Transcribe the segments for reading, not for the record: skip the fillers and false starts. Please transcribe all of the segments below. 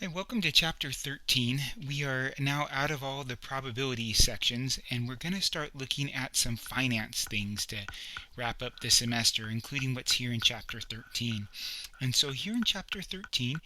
Hi, welcome to Chapter 13. We are now out of all the probability sections, and we're going to start looking at some finance things to wrap up the semester, including what's here in Chapter 13. And so here in Chapter 13,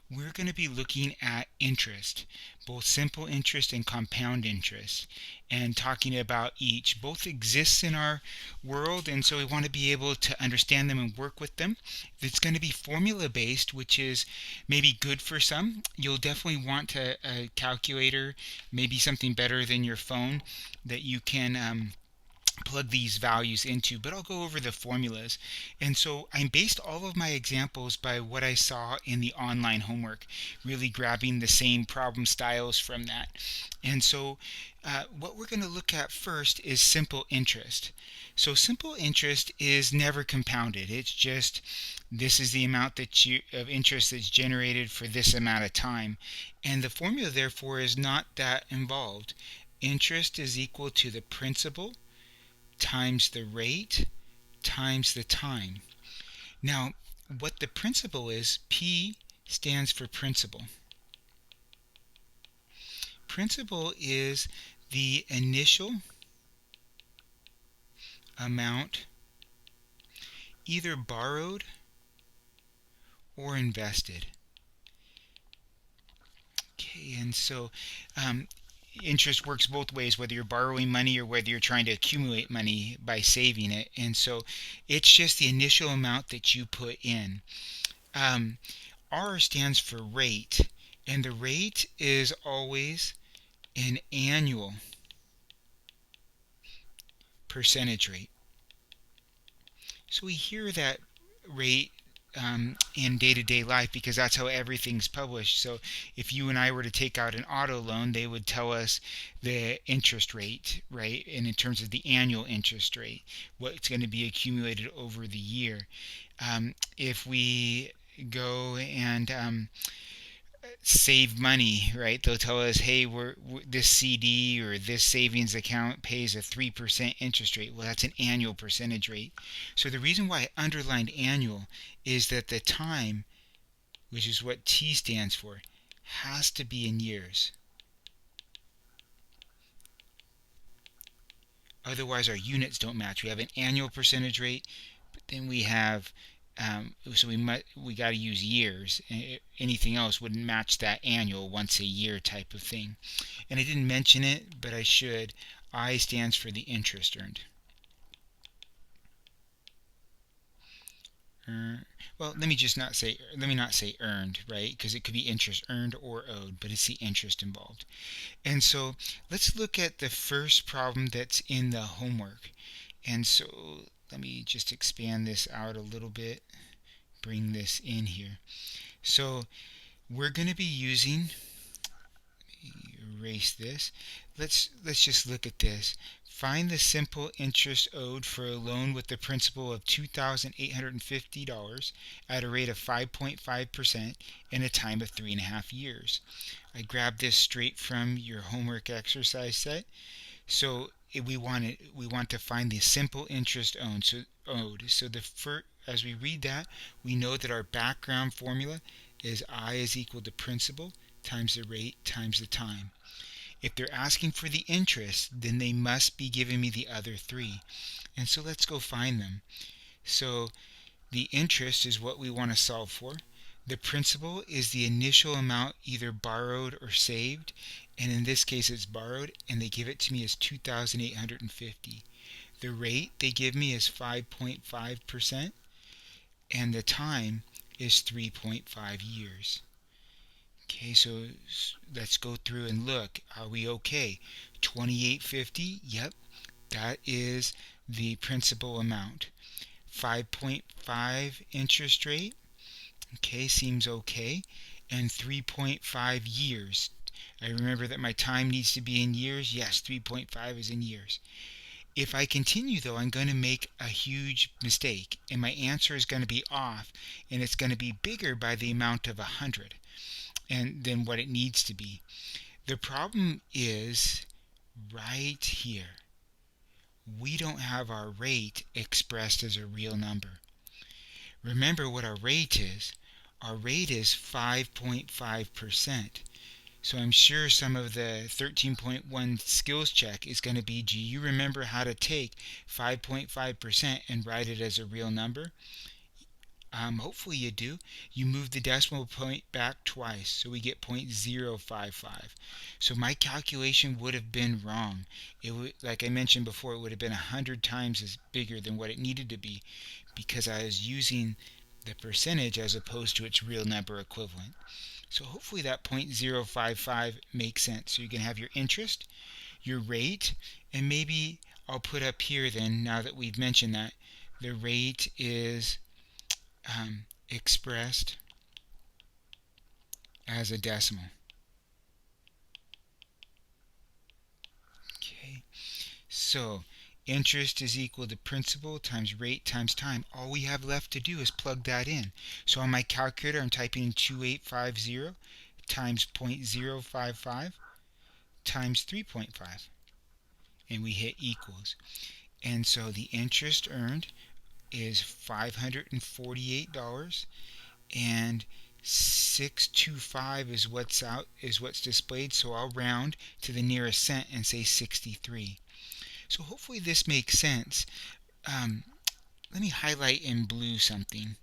we're going to be looking at interest, both simple interest and compound interest, and talking about each. Both exists in our world, and so we want to be able to understand them and work with them. It's going to be formula based, which is maybe good for some. You'll definitely want a calculator, maybe something better than your phone that you can plug these values into, but I'll go over the formulas. And so I based all of my examples by what I saw in the online homework, really grabbing the same problem styles from that. And so what we're going to look at first is simple interest. So simple interest is never compounded. It's just this is the amount of interest that's generated for this amount of time. And the formula therefore is not that involved. Interest is equal to the principal times the rate times the time. Now, what the principal is, P stands for principal. Principal is the initial amount either borrowed or invested. Okay, and so interest works both ways, whether you're borrowing money or whether you're trying to accumulate money by saving it. And so it's just the initial amount that you put in. R stands for rate, and the rate is always an annual percentage rate. So we hear that rate in day-to-day life because that's how everything's published. So if you and I were to take out an auto loan, they would tell us the interest rate, right? And in terms of the annual interest rate, what's going to be accumulated over the year. If we go and save money, right? They'll tell us, hey, this CD or this savings account pays a 3% interest rate. Well, that's an annual percentage rate. So the reason why I underlined annual is that the time, which is what T stands for, has to be in years. Otherwise, our units don't match. We have an annual percentage rate, but then we have so we got to use years. Anything else wouldn't match that annual once a year type of thing. And I didn't mention it, but I should. I stands for the interest earned. Well, let me not say earned, right? Because it could be interest earned or owed, but it's the interest involved. And so let's look at the first problem that's in the homework. And so let me just expand this out a little bit, bring this in here. So we're going to be using, erase this. Let's just look at this. Find the simple interest owed for a loan with the principal of $2,850 at a rate of 5.5% in a time of 3.5 years. I grabbed this straight from your homework exercise set. So we want to find the simple interest owed. So as we read that, we know that our background formula is I is equal to principal times the rate times the time. If they're asking for the interest, then they must be giving me the other three. And so let's go find them. So the interest is what we want to solve for. The principal is the initial amount either borrowed or saved, and in this case it's borrowed, and they give it to me as $2,850. The rate they give me is 5.5%, and the time is 3.5 years. Okay, so let's go through and look. Are we okay? 2850, yep, that is the principal amount. 5.5 interest rate, okay, seems okay. And 3.5 years. I remember that my time needs to be in years. Yes, 3.5 is in years. If I continue though, I'm going to make a huge mistake, and my answer is going to be off, and it's going to be bigger by the amount of 100 and than what it needs to be. The problem is right here. We don't have our rate expressed as a real number. Remember what our rate is. Our rate is 5.5%. So I'm sure some of the 13.1 skills check is going to be, do you remember how to take 5.5% and write it as a real number? Hopefully you do. You move the decimal point back twice, so we get 0.055. So my calculation would have been wrong. It would, like I mentioned before, it would have been 100 times as bigger than what it needed to be because I was using the percentage as opposed to its real number equivalent. So hopefully that 0.055 makes sense. So you can have your interest, your rate, and maybe I'll put up here then, now that we've mentioned that, the rate is expressed as a decimal. Okay, so interest is equal to principal times rate times time. All we have left to do is plug that in. So on my calculator, I'm typing in 2850 times 0.055 times 3.5, and we hit equals. And so the interest earned is $548, and 625 is what's displayed, so I'll round to the nearest cent and say 63. So hopefully this makes sense. Let me highlight in blue something.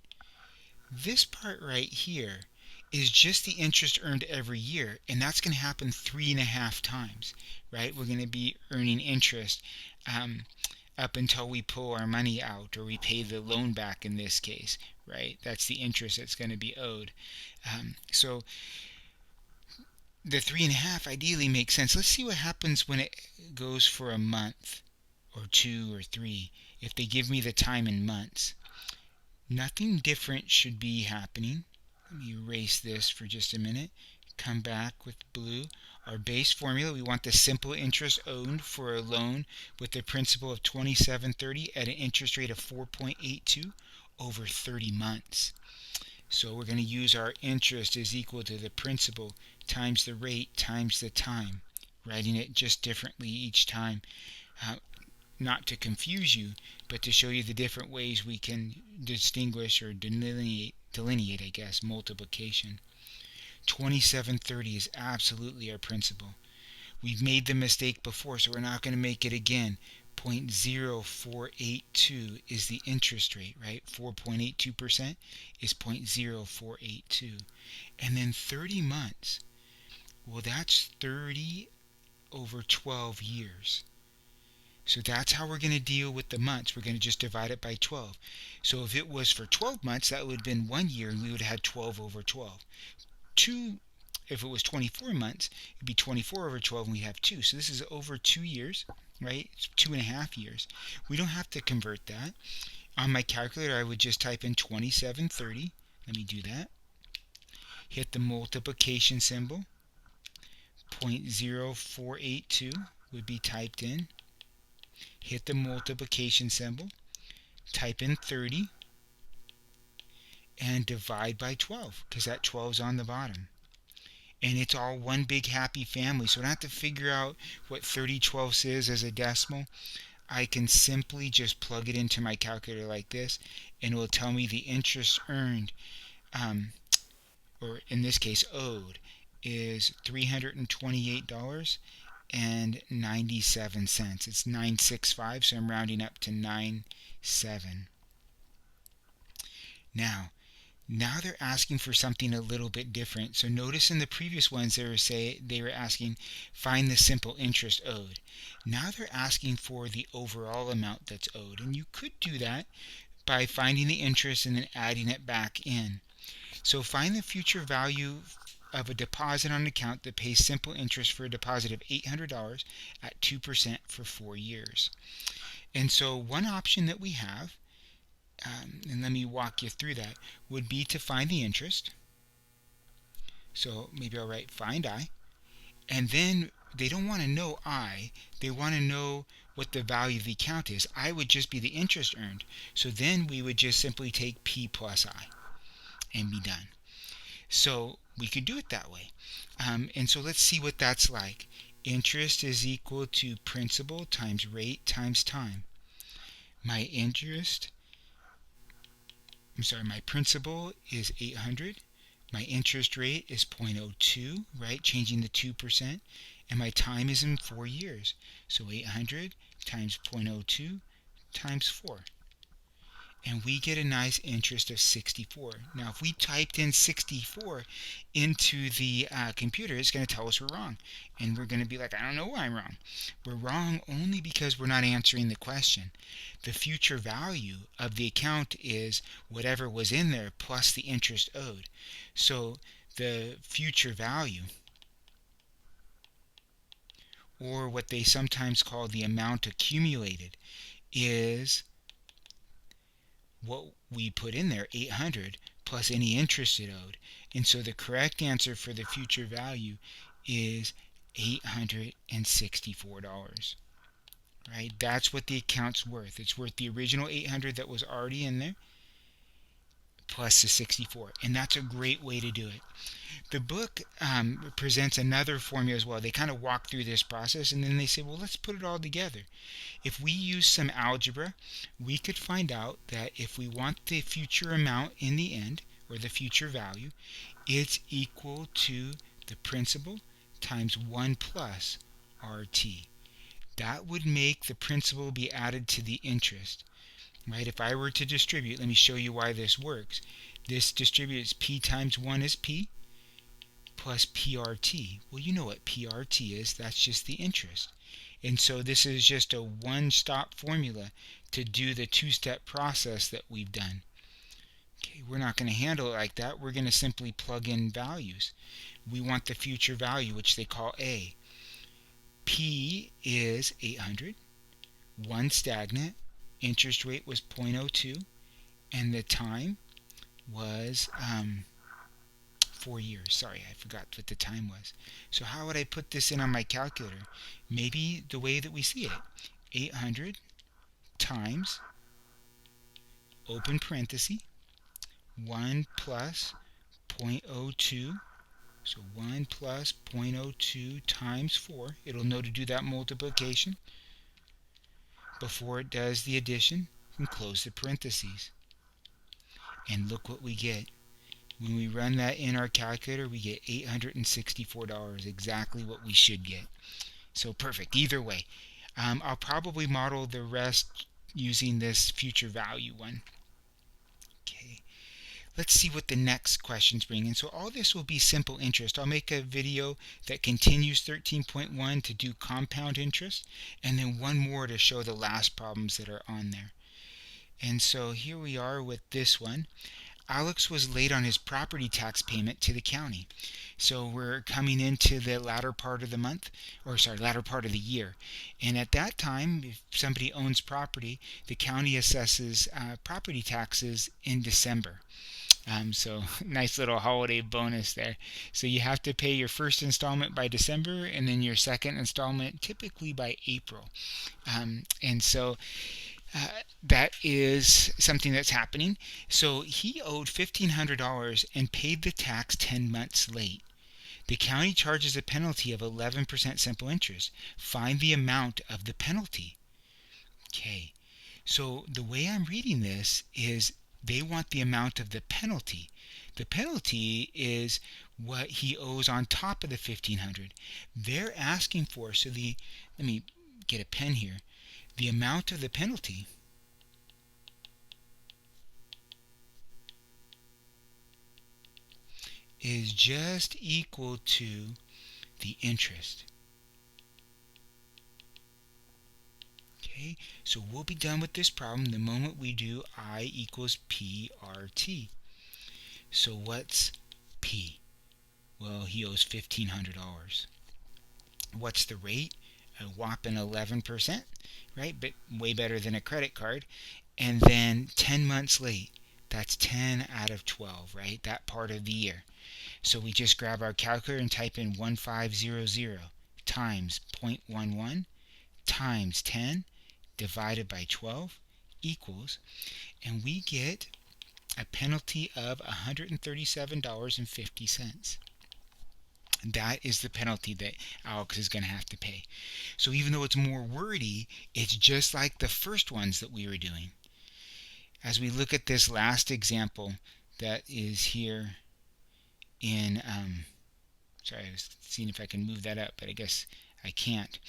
This part right here is just the interest earned every year, and that's going to happen 3.5 times, right? We're going to be earning interest up until we pull our money out or we pay the loan back in this case, right? That's the interest that's going to be owed. So the 3.5 ideally makes sense. Let's see what happens when it goes for a month or 2 or 3. If they give me the time in months, nothing different should be happening. Let me erase this for just a minute. Come back with blue. Our base formula, we want the simple interest owed for a loan with the principal of $27.30 at an interest rate of 4.82 over 30 months. So we're going to use our interest is equal to the principal times the rate times the time, writing it just differently each time, not to confuse you, but to show you the different ways we can distinguish or delineate, I guess, multiplication. 2730 is absolutely our principal. We've made the mistake before, so we're not going to make it again. 0.0482 is the interest rate, right? 4.82% is 0.0482. And then 30 months, well, that's 30 over 12 years. So that's how we're going to deal with the months. We're going to just divide it by 12. So if it was for 12 months, that would have been 1 year, and we would have had 12 over 12. If it was 24 months, it'd be 24 over 12, and we have 2. So this is over 2 years, right? It's 2.5 years. We don't have to convert that. On my calculator, I would just type in 2730. Let me do that. Hit the multiplication symbol. 0.0482 would be typed in. Hit the multiplication symbol. Type in 30. And divide by 12, because that 12 is on the bottom. And it's all one big happy family, so I don't have to figure out what 30/12 is as a decimal. I can simply just plug it into my calculator like this, and it will tell me the interest earned, or in this case owed, is $328.97. It's 965, so I'm rounding up to 97. Now they're asking for something a little bit different. So notice in the previous ones they were asking find the simple interest owed. Now they're asking for the overall amount that's owed, and you could do that by finding the interest and then adding it back in. So find the future value of a deposit on an account that pays simple interest for a deposit of $800 at 2% for 4 years. And so one option that we have, and let me walk you through that, would be to find the interest. So maybe I'll write find I. And then they don't want to know I. They want to know what the value of the account is. I would just be the interest earned. So then we would just simply take P plus I and be done. So we could do it that way. And so let's see what that's like. Interest is equal to principal times rate times time. My principal is 800 My interest rate is 0.02, right? Changing the 2%. And my time is in 4 years. So 800 times 0.02 times 4. And we get a nice interest of 64. Now, if we typed in 64 into the computer, it's going to tell us we're wrong. And we're going to be like, I don't know why I'm wrong. We're wrong only because we're not answering the question. The future value of the account is whatever was in there plus the interest owed. So the future value, or what they sometimes call the amount accumulated, is what we put in there, 800, plus any interest it owed. And so the correct answer for the future value is $864. Right? That's what the account's worth. It's worth the original 800 that was already in there plus the 64. And that's a great way to do it. The book presents another formula as well. They kind of walk through this process and then they say, well, let's put it all together. If we use some algebra, we could find out that if we want the future amount in the end, or the future value, it's equal to the principal times 1 plus RT. That would make the principal be added to the interest. Right? If I were to distribute, let me show you why this works. This distributes P times 1 is P plus PRT. Well, you know what PRT is. That's just the interest. And so this is just a one-stop formula to do the two-step process that we've done. Okay, we're not going to handle it like that. We're going to simply plug in values. We want the future value, which they call A. P is 800, 1 stagnant, interest rate was 0.02, and the time was 4 years. Sorry, I forgot what the time was. So how would I put this in on my calculator? Maybe the way that we see it. 800 times, open parenthesis, 1 plus 0.02. So 1 plus 0.02 times 4. It'll know to do that multiplication before it does the addition, and close the parentheses. And look what we get. When we run that in our calculator, we get $864, exactly what we should get. So perfect, either way. I'll probably model the rest using this future value one. Okay, let's see what the next questions bring. And so all this will be simple interest. I'll make a video that continues 13.1 to do compound interest, and then one more to show the last problems that are on there. And so here we are with this one. Alex was late on his property tax payment to the county. So we're coming into the latter part of the month, latter part of the year. And at that time, if somebody owns property, the county assesses property taxes in December. So nice little holiday bonus there. So you have to pay your first installment by December, and then your second installment typically by April. And so that is something that's happening. So he owed $1,500 and paid the tax 10 months late. The county charges a penalty of 11% simple interest. Find the amount of the penalty. Okay, so the way I'm reading this is they want the amount of the penalty. The penalty is what he owes on top of the $1,500. They're asking for, so let me get a pen here. The amount of the penalty is just equal to the interest. Okay, so we'll be done with this problem the moment we do I equals PRT. So what's P? Well, he owes $1,500. What's the rate? A whopping 11%, right? But way better than a credit card. And then 10 months late. That's 10 out of 12, right? That part of the year. So we just grab our calculator and type in 1500 times 0.11 times 10 divided by 12 equals, and we get a penalty of $137.50. That is the penalty that Alex is going to have to pay. So even though it's more wordy, it's just like the first ones that we were doing. As we look at this last example that is here in, sorry, I was seeing if I can move that up, but I guess I can't.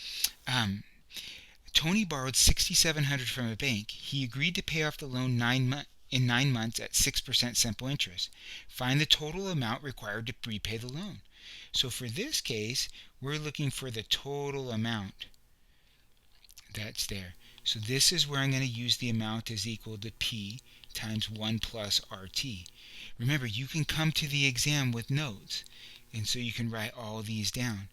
Tony borrowed $6,700 from a bank. He agreed to pay off the loan in 9 months at 6% simple interest. Find the total amount required to repay the loan. So for this case, we're looking for the total amount that's there. So this is where I'm going to use the amount is equal to P times 1 plus RT. Remember, you can come to the exam with notes, and so you can write all these down.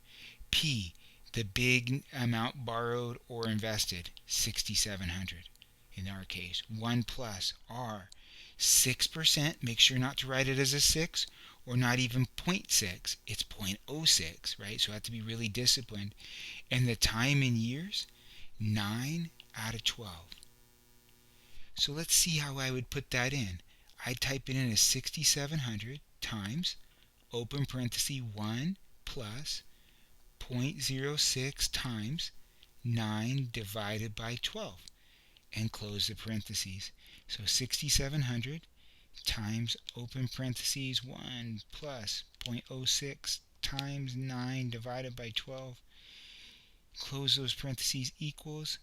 P, the big amount borrowed or invested, 6,700 in our case. 1 plus R, 6%. Make sure not to write it as a 6 or not even 0.6. It's 0.06, right? So I have to be really disciplined. And the time in years, 9 out of 12. So let's see how I would put that in. I'd type it in as 6,700 times, open parenthesis, 1 plus 0.06 times 9 divided by 12, and close the parentheses. So 6,700 times, open parentheses, 1 plus 0.06 times 9 divided by 12, close those parentheses, equals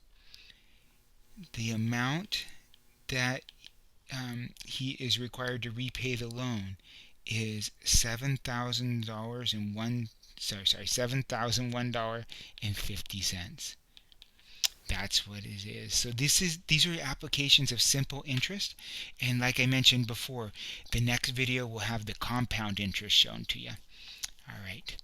the amount that he is required to repay the loan is $7,001.50. That's what it is. So these are applications of simple interest, and like I mentioned before, the next video will have the compound interest shown to you. All right.